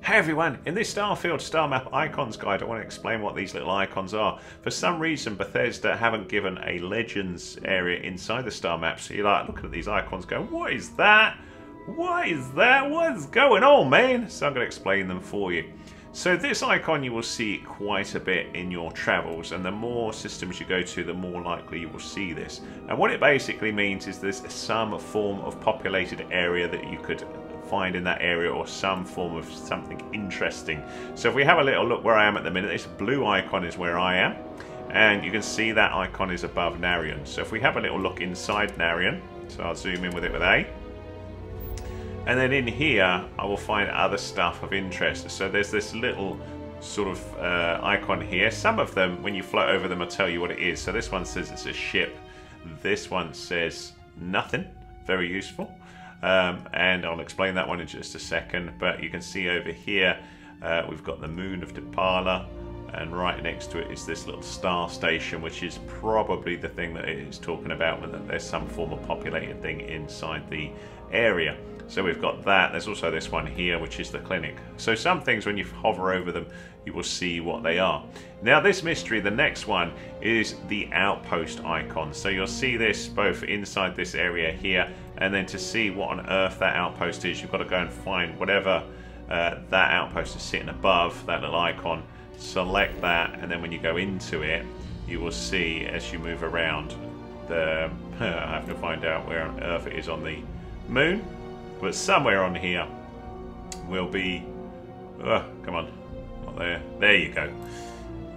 Hey everyone, in this Starfield Starmap icons guide I want to explain what these little icons are. For some reason Bethesda haven't given a legends area inside the star map, so you're like looking at these icons going, what is that? What is that? What's going on, man? So I'm going to explain them for you. So this icon you will see quite a bit in your travels, and the more systems you go to the more likely you will see this. And what it basically means is there's some form of populated area that you could find in that area, or some form of something interesting. So if we have a little look where I am at the minute, this blue icon is where I am, and you can see that icon is above Marion. So if we have a little look inside Marion, so I'll zoom in with it with A, and then in here I will find other stuff of interest. So there's this little sort of icon here. Some of them, when you float over them, I'll tell you what it is. So this one says it's a ship, this one says nothing, very useful. And I'll explain that one in just a second, but you can see over here we've got the moon of Dipala, and right next to it is this little star station, which is probably the thing that it is talking about, when there's some form of populated thing inside the area. So we've got that. There's also this one here, which is the clinic. So some things, when you hover over them, you will see what they are. Now this mystery, the next one, is the outpost icon. So you'll see this both inside this area here, and then to see what on earth that outpost is, you've got to go and find whatever that outpost is sitting above, that little icon. Select that, and then when you go into it, you will see as you move around, I have to find out where on earth it is on the moon. But somewhere on here will be, come on, not there. There you go.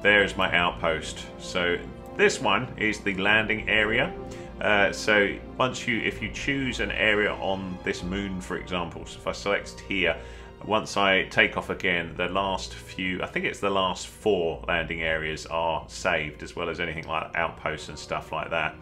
There's my outpost. So this one is the landing area. So if you choose an area on this moon, for example, so if I select here, once I take off again, the last few, I think it's the last 4 landing areas are saved, as well as anything like outposts and stuff like that.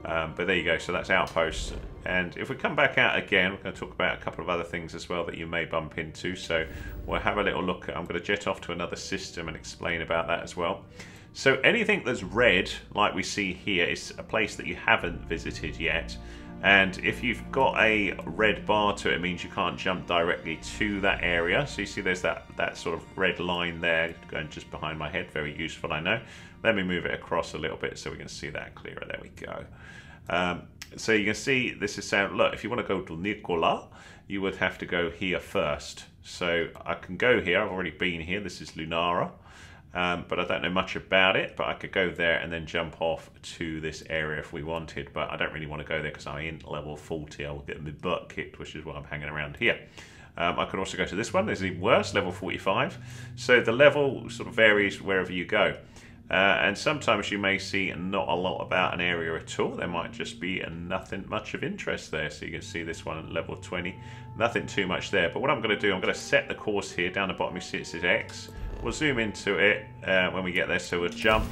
But there you go, so that's outposts. And if we come back out again, we're going to talk about a couple of other things as well that you may bump into. So we'll have a little look. I'm going to jet off to another system and explain about that as well. So anything that's red, like we see here, is a place that you haven't visited yet. And if you've got a red bar to it, it means you can't jump directly to that area. So you see there's that sort of red line there going just behind my head. Very useful, I know. Let me move it across a little bit so we can see that clearer. There we go. So you can see this is saying, look, if you want to go to Nicola, you would have to go here first. So I can go here. I've already been here. This is Lunara. But I don't know much about it, but I could go there and then jump off to this area if we wanted, but I don't really want to go there because I'm in level 40. I will get my butt kicked, which is why I'm hanging around here. I could also go to this one. This is even worse, level 45. So the level sort of varies wherever you go. And sometimes you may see not a lot about an area at all. There might just be nothing much of interest there. So you can see this one at level 20. Nothing too much there. But what I'm going to do, I'm going to set the course here. Down the bottom you see it says X. We'll zoom into it when we get there, so we'll jump.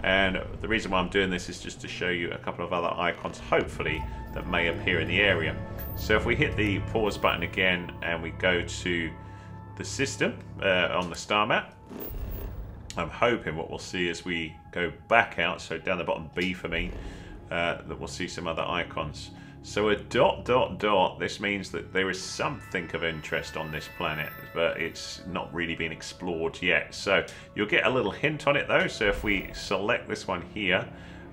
And the reason why I'm doing this is just to show you a couple of other icons, hopefully, that may appear in the area. So if we hit the pause button again and we go to the system on the star map, I'm hoping what we'll see as we go back out, so down the bottom B for me, that we'll see some other icons. So a ... this means that there is something of interest on this planet, but it's not really been explored yet. So you'll get a little hint on it though. So if we select this one here,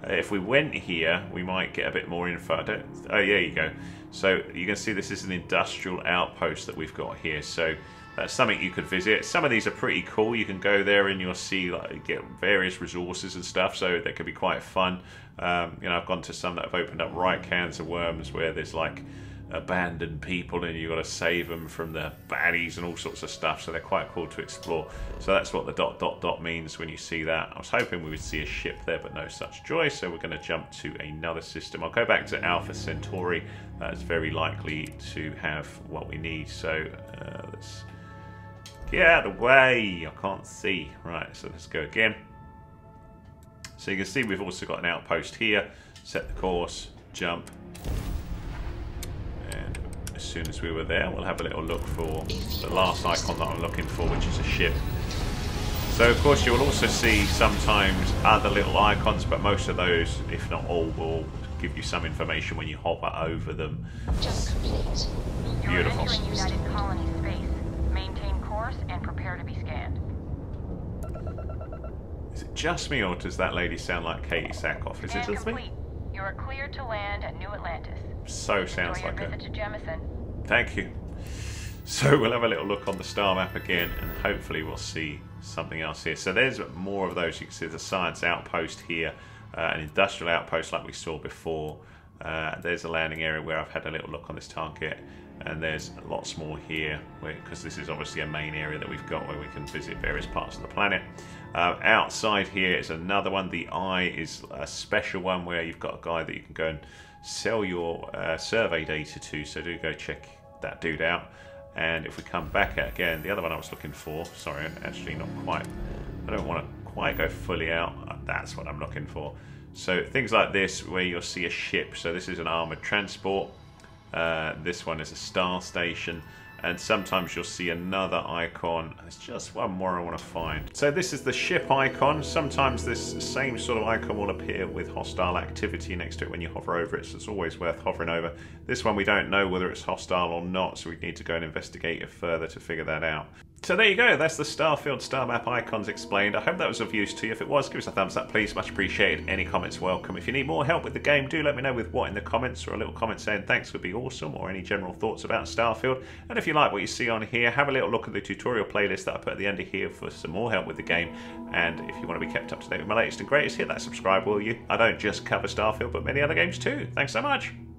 if we went here, we might get a bit more info. Oh, there you go. So you can see this is an industrial outpost that we've got here. So that's something you could visit. Some of these are pretty cool. You can go there and you'll see, like, get various resources and stuff, so that could be quite fun. You know, I've gone to some that have opened up right cans of worms where there's like abandoned people and you've got to save them from the baddies and all sorts of stuff, so they're quite cool to explore. So that's what the ... means when you see that. I was hoping we would see a ship there, but no such joy, so we're going to jump to another system. I'll go back to Alpha Centauri. That's very likely to have what we need. So let's get out of the way. I can't see. Right, so let's go again. So you can see we've also got an outpost here. Set the course, jump. And as soon as we were there, we'll have a little look for the last icon that I'm looking for, which is a ship. So of course you'll also see sometimes other little icons, but most of those, if not all, will give you some information when you hover over them. Just complete. You're Beautiful. entering United Colony space. Maintain course and just me, or does that lady sound like Katie Sackhoff? Is it just me? You are cleared to land at New Atlantis. So sounds Enjoy like your visit to Jemison. Thank you. So we'll have a little look on the star map again, and hopefully we'll see something else here. So there's more of those. You can see the science outpost here, an industrial outpost like we saw before. There's a landing area where I've had a little look on this target, and there's lots more here because this is obviously a main area that we've got where we can visit various parts of the planet. Outside here is another one. The Eye is a special one where you've got a guy that you can go and sell your survey data to, so do go check that dude out. And if we come back at again, the other one I was looking for, sorry, actually not quite, I don't want to quite go fully out, that's what I'm looking for. So things like this where you'll see a ship, so this is an armoured transport, this one is a star station, and sometimes you'll see another icon. There's just one more I want to find. So this is the ship icon. Sometimes this same sort of icon will appear with hostile activity next to it when you hover over it, so it's always worth hovering over. This one we don't know whether it's hostile or not, so we need to go and investigate it further to figure that out. So there you go, that's the Starfield Starmap icons explained. I hope that was of use to you. If it was, give us a thumbs up please, much appreciated. Any comments welcome. If you need more help with the game, do let me know with what in the comments, or a little comment saying thanks would be awesome, or any general thoughts about Starfield. And if you like what you see on here, have a little look at the tutorial playlist that I put at the end of here for some more help with the game. And if you want to be kept up to date with my latest and greatest, hit that subscribe, will you? I don't just cover Starfield, but many other games too. Thanks so much.